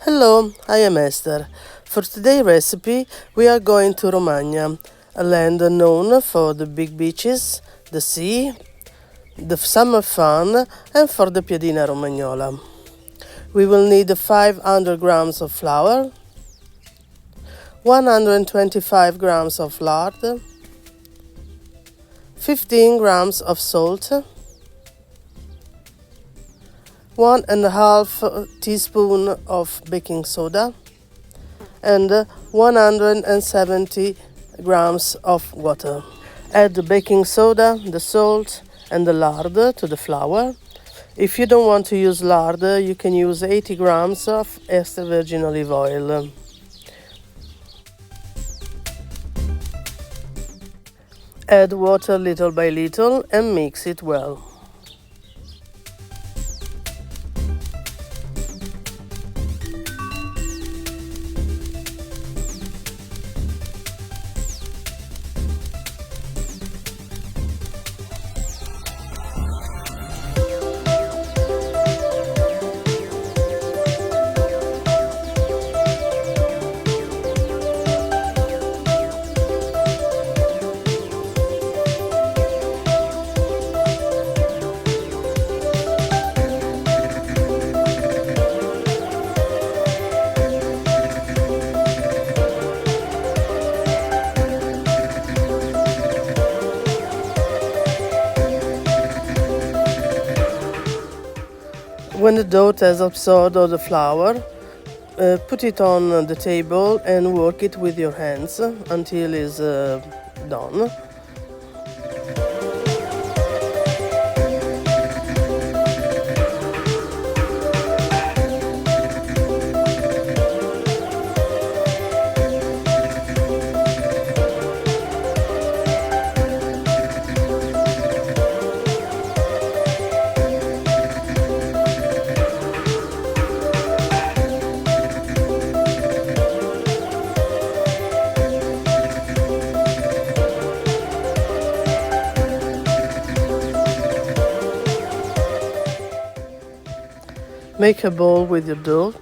Hello, I am Esther. For today's recipe, we are going to Romagna, a land known for the big beaches, the sea, the summer fun, and for the Piadina Romagnola. We will need 500 grams of flour, 125 grams of lard, 15 grams of salt, 1.5 teaspoon of baking soda, and 170 grams of water. Add the baking soda, the salt, and the lard to the flour. If you don't want to use lard, you can use 80 grams of extra virgin olive oil. Add water little by little and mix it well. When the dough has absorbed all the flour, put it on the table and work it with your hands until it's done. Make a bowl with your dough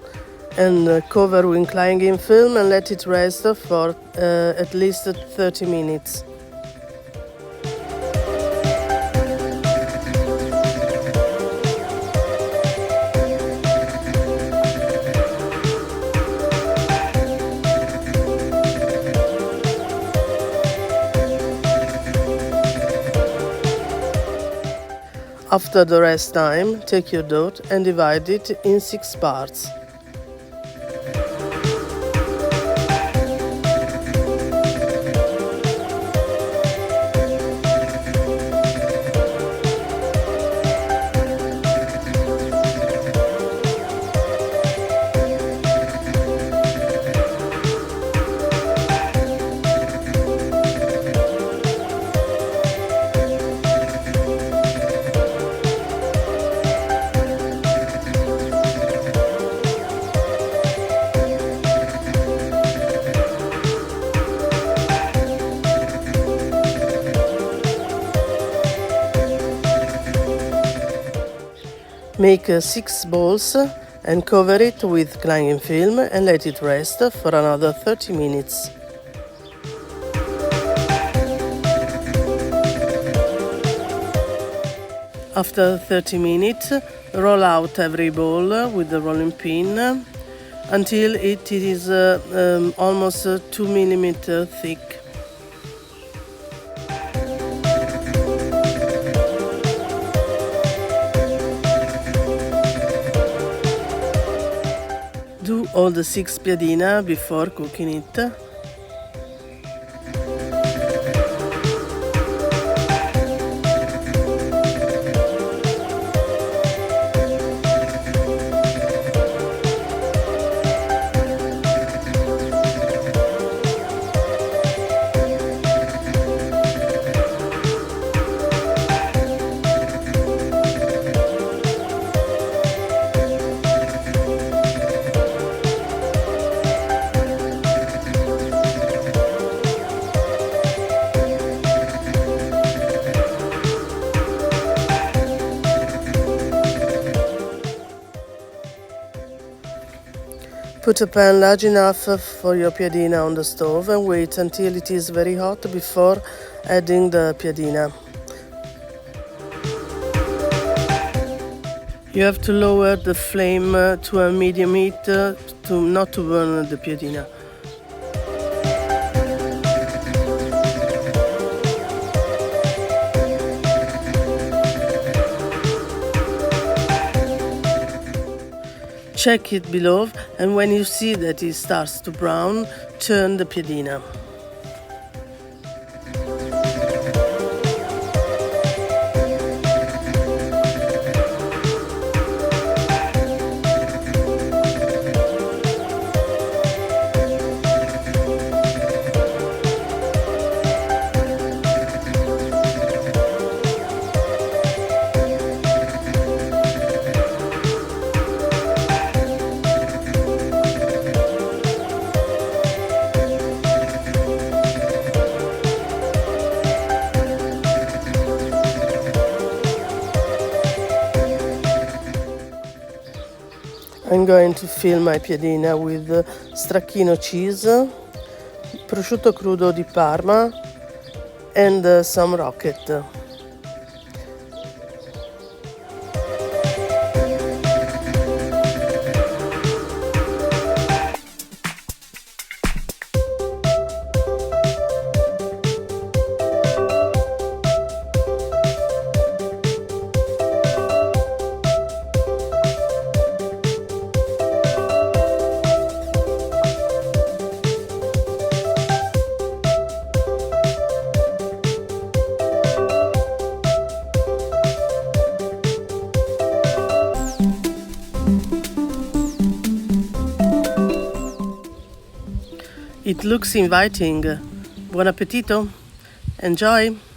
and cover with clinging film and let it rest for at least 30 minutes. After the rest time, take your dough and divide it in 6 parts. Make 6 balls and cover it with clinging film and let it rest for another 30 minutes. After 30 minutes, roll out every ball with the rolling pin until it is almost 2 mm thick. Do all the 6 piadina before cooking it. Put a pan large enough for your piadina on the stove and wait until it is very hot before adding the piadina. You have to lower the flame to a medium heat to not to burn the piadina. Check it below, and when you see that it starts to brown, turn the piadina. I'm going to fill my piadina with stracchino cheese, prosciutto crudo di Parma, and some rocket. It looks inviting. Buon appetito! Enjoy!